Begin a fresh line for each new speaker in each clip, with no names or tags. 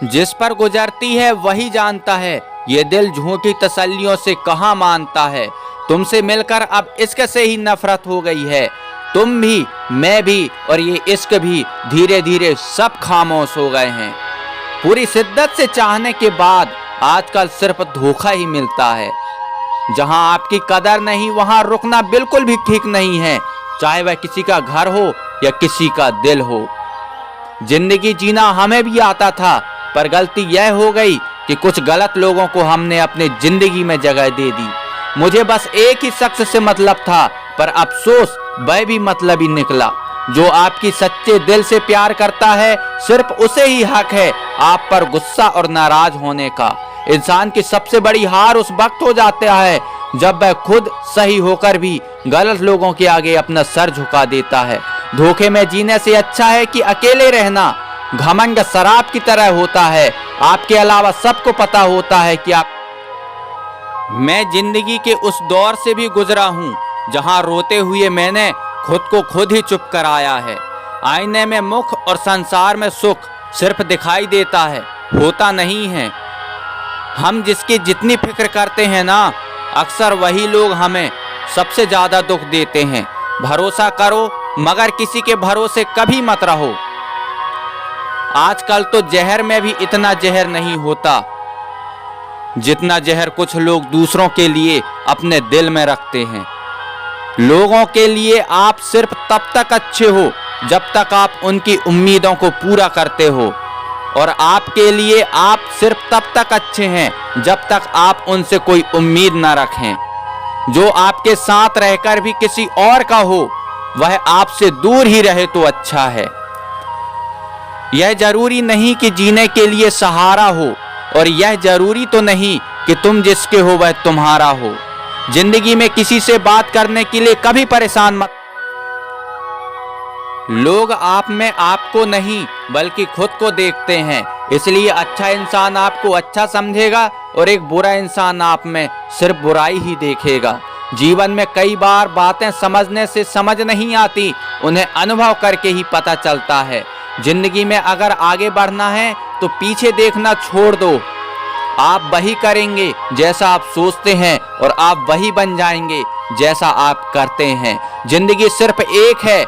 जिस पर गुजरती है वही जानता है, ये दिल झूठी तसल्लियों से कहाँ मानता है। तुमसे मिलकर अब इश्क से ही नफरत हो गई है। तुम भी, मैं भी और ये इश्क भी धीरे धीरे सब खामोश हो गए हैं। पूरी शिद्दत से चाहने के बाद आजकल सिर्फ धोखा ही मिलता है। जहां आपकी कदर नहीं वहां रुकना बिल्कुल भी ठीक नहीं है, चाहे वह किसी का घर हो या किसी का दिल हो। जिंदगी जीना हमें भी आता था, पर गलती यह हो गई कि कुछ गलत लोगों को हमने अपनी जिंदगी में जगह दे दी। मुझे बस एक ही शख्स से मतलब था, पर अफसोस वह भी मतलबी निकला। जो आपकी सच्चे दिल से प्यार करता है सिर्फ उसे ही हक है आप पर गुस्सा और नाराज होने का। इंसान की सबसे बड़ी हार उस वक्त हो जाता है जब वह खुद सही होकर भी गलत लोगों के आगे अपना सर झुका देता है। धोखे में जीने से अच्छा है कि अकेले रहना। घमंड शराब की तरह होता है, आपके अलावा सबको पता होता है कि आप। मैं जिंदगी के उस दौर से भी गुजरा हूँ जहाँ रोते हुए मैंने खुद को खुद ही चुप कराया है। आईने में मुख और संसार में सुख सिर्फ दिखाई देता है, होता नहीं है। हम जिसकी जितनी फिक्र करते हैं ना, अक्सर वही लोग हमें सबसे ज्यादा दुख देते हैं। भरोसा करो मगर किसी के भरोसे कभी मत रहो। आजकल तो जहर में भी इतना जहर नहीं होता जितना जहर कुछ लोग दूसरों के लिए अपने दिल में रखते हैं। लोगों के लिए आप सिर्फ तब तक अच्छे हो जब तक आप उनकी उम्मीदों को पूरा करते हो, और आपके लिए आप सिर्फ तब तक अच्छे हैं जब तक आप उनसे कोई उम्मीद ना रखें। जो आपके साथ रहकर भी किसी और का हो वह आपसे दूर ही रहे तो अच्छा है। यह जरूरी नहीं कि जीने के लिए सहारा हो, और यह जरूरी तो नहीं कि तुम जिसके हो वह तुम्हारा हो। जिंदगी में किसी से बात करने के लिए कभी परेशान मत। लोग आप में आपको नहीं बल्कि खुद को देखते हैं, इसलिए अच्छा इंसान आपको अच्छा समझेगा और एक बुरा इंसान आप में सिर्फ बुराई ही देखेगा। जीवन में कई बार बातें समझने से समझ नहीं आती, उन्हें अनुभव करके ही पता चलता है। जिंदगी में अगर आगे बढ़ना है तो पीछे देखना छोड़ दो। आप वही करेंगे जैसा आप सोचते हैं और आप वही बन जाएंगे जैसा आप करते हैं। जिंदगी सिर्फ एक है,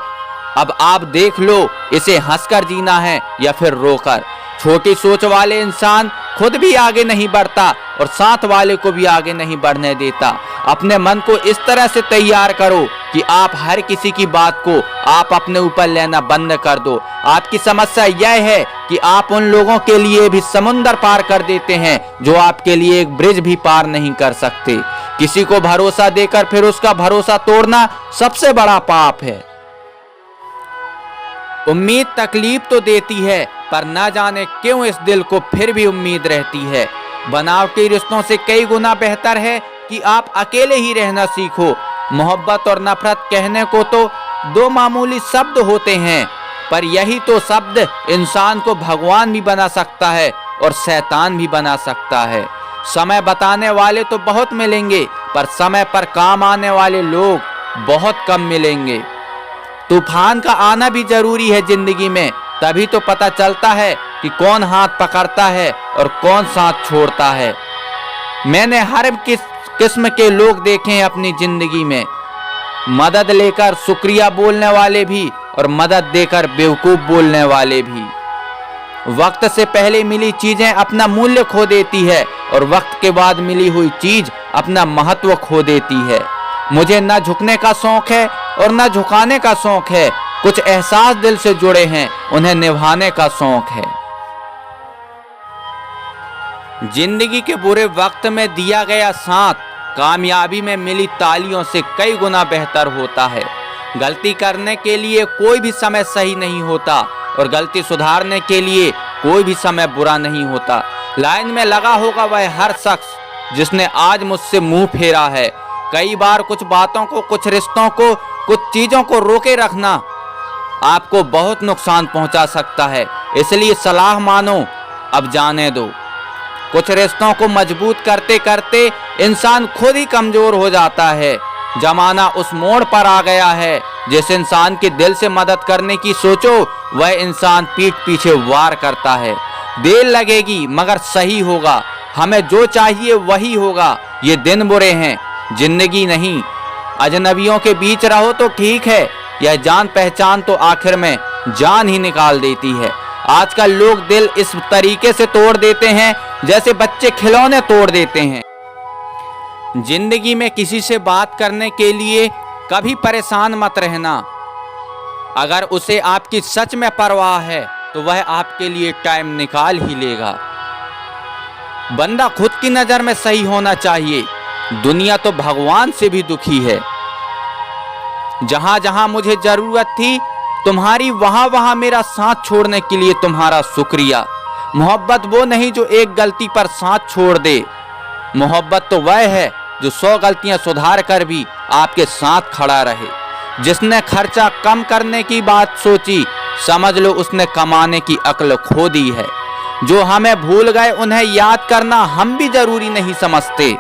अब आप देख लो इसे हंसकर जीना है या फिर रोकर। छोटी सोच वाले इंसान खुद भी आगे नहीं बढ़ता और साथ वाले को भी आगे नहीं बढ़ने देता। अपने मन को इस तरह से तैयार करो कि आप हर किसी की बात को आप अपने ऊपर लेना बंद कर दो। आपकी समस्या यह है कि आप उन लोगों के लिए भी समुंदर पार कर देते हैं जो आपके लिए एक ब्रिज भी पार नहीं कर सकते। किसी को भरोसा देकर फिर उसका भरोसा तोड़ना सबसे बड़ा पाप है। उम्मीद तकलीफ तो देती है, पर ना जाने क्यों इस दिल को फिर भी उम्मीद रहती है। बनावटी रिश्तों से कई गुना बेहतर है कि आप अकेले ही रहना सीखो। मोहब्बत और नफरत कहने को तो दो मामूली शब्द होते हैं, पर यही तो शब्द इंसान को भगवान भी बना सकता है और शैतान भी बना सकता है। समय बताने वाले तो बहुत मिलेंगे, पर समय पर काम आने वाले लोग बहुत कम मिलेंगे। तूफान का आना भी जरूरी है जिंदगी में, तभी तो पता चलता है कि कौन हाथ पकड़ता है और कौन साथ छोड़ता है। मैंने हर किस्म के लोग देखे हैं अपनी जिंदगी में, मदद लेकर शुक्रिया बोलने वाले भी और मदद देकर बेवकूफ बोलने वाले भी। वक्त से पहले मिली चीजें अपना मूल्य खो देती है और वक्त के बाद मिली हुई चीज अपना महत्व खो देती है। मुझे न झुकने का शौक है और न झुकाने का शौक है। कुछ एहसास दिल से जुड़े हैं, उन्हें निभाने का शौक है। जिंदगी के बुरे वक्त में दिया गया साथ कामयाबी में मिली तालियों से कई गुना बेहतर होता है। गलती करने के लिए कोई भी समय सही नहीं होता और गलती सुधारने के लिए कोई भी समय बुरा नहीं होता। लाइन में लगा होगा वह हर शख्स जिसने आज मुझसे मुंह फेरा है। कई बार कुछ बातों को, कुछ रिश्तों को, कुछ चीजों को रोके रखना आपको बहुत नुकसान पहुंचा सकता है, इसलिए सलाह मानो, अब जाने दो। कुछ रिश्तों को मजबूत करते करते इंसान खुद ही कमजोर हो जाता है। जमाना उस मोड़ पर आ गया है, जिस इंसान के दिल से मदद करने की सोचो वह इंसान पीठ पीछे वार करता है। देर लगेगी मगर सही होगा, हमें जो चाहिए वही होगा। ये दिन बुरे हैं, जिंदगी नहीं। अजनबियों के बीच रहो तो ठीक है, यह जान पहचान तो आखिर में जान ही निकाल देती है। आजकल लोग दिल इस तरीके से तोड़ देते हैं जैसे बच्चे खिलौने तोड़ देते हैं। जिंदगी में किसी से बात करने के लिए कभी परेशान मत रहना। अगर उसे आपकी सच में परवाह है तो वह आपके लिए टाइम निकाल ही लेगा। बंदा खुद की नजर में सही होना चाहिए, दुनिया तो भगवान से भी दुखी है। जहां जहां मुझे जरूरत थी तुम्हारी, वहां वहां मेरा साथ छोड़ने के लिए तुम्हारा शुक्रिया। मोहब्बत वो नहीं जो एक गलती पर साथ छोड़ दे, मोहब्बत तो वह है जो 100 गलतियां सुधार कर भी आपके साथ खड़ा रहे। जिसने खर्चा कम करने की बात सोची, समझ लो उसने कमाने की अक्ल खो दी है। जो हमें भूल गए उन्हें याद करना हम भी जरूरी नहीं समझते।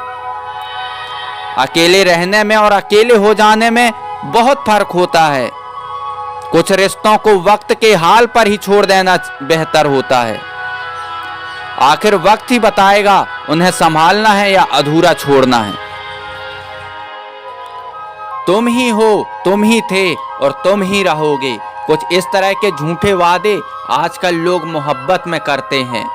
अकेले रहने में और अकेले हो जाने में बहुत फर्क होता है। कुछ रिश्तों को वक्त के हाल पर ही छोड़ देना बेहतर होता है। आखिर वक्त ही बताएगा उन्हें संभालना है या अधूरा छोड़ना है। तुम ही हो, तुम ही थे और तुम ही रहोगे। कुछ इस तरह के झूठे वादे आजकल लोग मोहब्बत में करते हैं।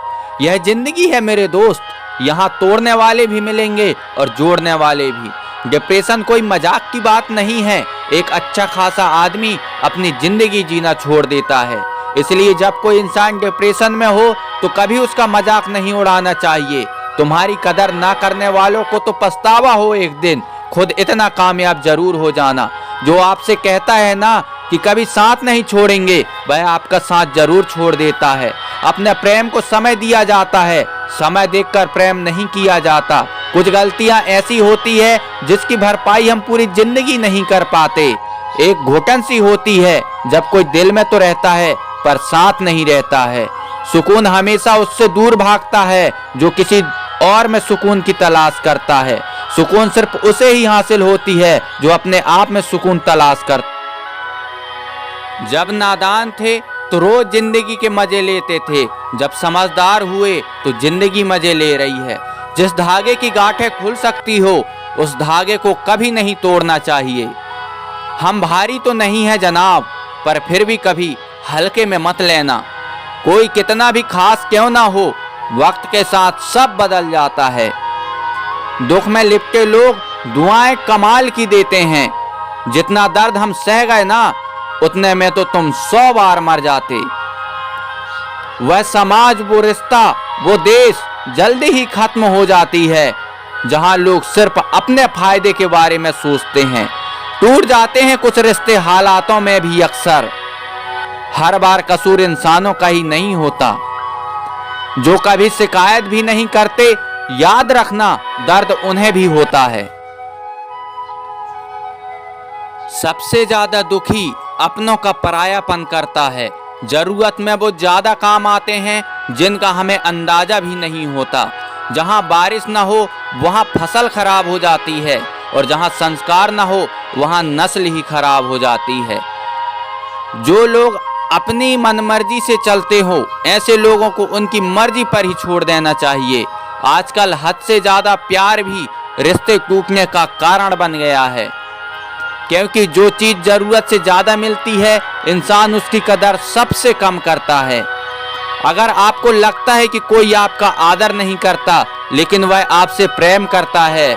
यह जिंदगी है मेरे दोस्त, यहाँ तोड़ने वाले भी मिलेंगे और जोड़ने वाले भी। डिप्रेशन कोई मजाक की बात नहीं है। एक अच्छा खासा आदमी अपनी जिंदगी जीना छोड़ देता है। इसलिए जब कोई इंसान डिप्रेशन में हो तो कभी उसका मजाक नहीं उड़ाना चाहिए। तुम्हारी कदर ना करने वालों को तो पछतावा हो एक दिन। खुद इतना कामयाब जरूर हो जाना। जो आपसे कहता है ना कि कभी साथ नहीं छोड़ेंगे, वह आपका साथ जरूर छोड़ देता है। अपने प्रेम को समय दिया जाता है, समय देखकर प्रेम नहीं किया जाता। कुछ गलतियां ऐसी होती है जिसकी भरपाई हम पूरी जिंदगी नहीं कर पाते। एक घुटन सी होती है जब कोई दिल में तो रहता है पर साथ नहीं रहता है। सुकून हमेशा उससे दूर भागता है जो किसी और में सुकून की तलाश करता है। सुकून सिर्फ उसे ही हासिल होती है जो अपने आप में सुकून तलाश करता। जब नादान थे तो रोज जिंदगी के मजे लेते थे, जब समझदार हुए तो जिंदगी मजे ले रही है। जिस धागे की गांठें खुल सकती हो उस धागे को कभी नहीं तोड़ना चाहिए। हम भारी तो नहीं है जनाब, पर फिर भी कभी हल्के में मत लेना। कोई कितना भी खास क्यों ना हो, वक्त के साथ सब बदल जाता है। दुख में लिपटे लोग दुआएं कमाल की देते हैं। जितना दर्द हम सह गए ना, उतने में तो तुम 100 बार मर जाते। वह समाज, वो रिश्ता, वो देश जल्दी ही खत्म हो जाती है जहां लोग सिर्फ अपने फायदे के बारे में सोचते हैं। टूट जाते हैं कुछ रिश्ते हालातों में भी अक्सर। हर बार कसूर इंसानों का ही नहीं होता। जो कभी शिकायत भी नहीं करते, याद रखना दर्द उन्हें भी होता है। सबसे ज्यादा दुखी अपनों का परायापन करता है। जरूरत में वो ज्यादा काम आते हैं जिनका हमें अंदाजा भी नहीं होता। जहां बारिश न हो वहां फसल खराब हो जाती है और जहां संस्कार न हो वहां नस्ल ही खराब हो जाती है। जो लोग अपनी मनमर्जी से चलते हो, ऐसे लोगों को उनकी मर्जी पर ही छोड़ देना चाहिए। आजकल हद से ज्यादा प्यार भी रिश्ते टूटने का कारण बन गया है, क्योंकि जो चीज जरूरत से ज्यादा मिलती है इंसान उसकी कदर सबसे कम करता है। अगर आपको लगता है कि कोई आपका आदर नहीं करता लेकिन वह आपसे प्रेम करता है,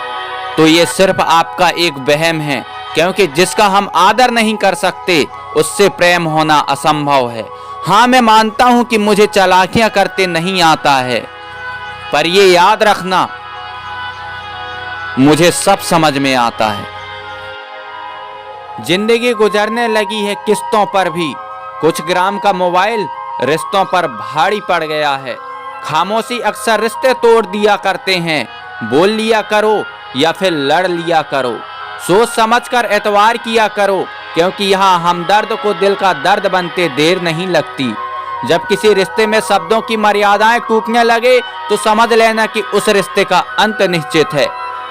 तो ये सिर्फ आपका एक वहम है, क्योंकि जिसका हम आदर नहीं कर सकते उससे प्रेम होना असंभव है। हाँ, मैं मानता हूं कि मुझे चालाकियां करते नहीं आता है, पर ये याद रखना मुझे सब समझ में आता है। जिंदगी गुजरने लगी है किस्तों पर भी। कुछ ग्राम का मोबाइल रिश्तों पर भारी पड़ गया है। खामोशी अक्सर रिश्ते तोड़ दिया करते हैं। बोल लिया करो या फिर लड़ लिया करो। सोच समझकर एतवार किया करो, क्योंकि यहाँ हमदर्द को दिल का दर्द बनते देर नहीं लगती। जब किसी रिश्ते में शब्दों की मर्यादाएं टूटने लगे तो समझ लेना कि उस रिश्ते का अंत निश्चित है।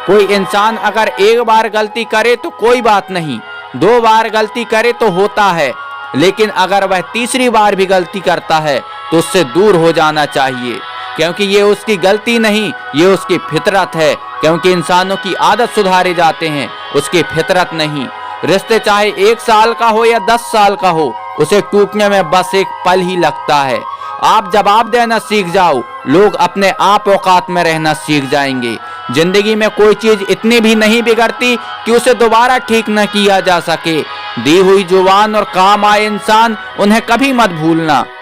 कोई इंसान अगर एक बार गलती करे तो कोई बात नहीं, 2 बार गलती करे तो होता है, लेकिन अगर वह तीसरी बार भी गलती करता है तो उससे दूर हो जाना चाहिए, क्योंकि ये उसकी गलती नहीं, ये उसकी फितरत है। क्योंकि इंसानों की आदत सुधारे जाते हैं, उसकी फितरत नहीं। रिश्ते चाहे 1 साल का हो या 10 साल का हो, उसे टूटने में बस एक पल ही लगता है। आप जवाब देना सीख जाओ, लोग अपने आप औकात में रहना सीख जाएंगे। जिंदगी में कोई चीज इतनी भी नहीं बिगड़ती कि उसे दोबारा ठीक न किया जा सके। दी हुई जुबान और काम आए इंसान, उन्हें कभी मत भूलना।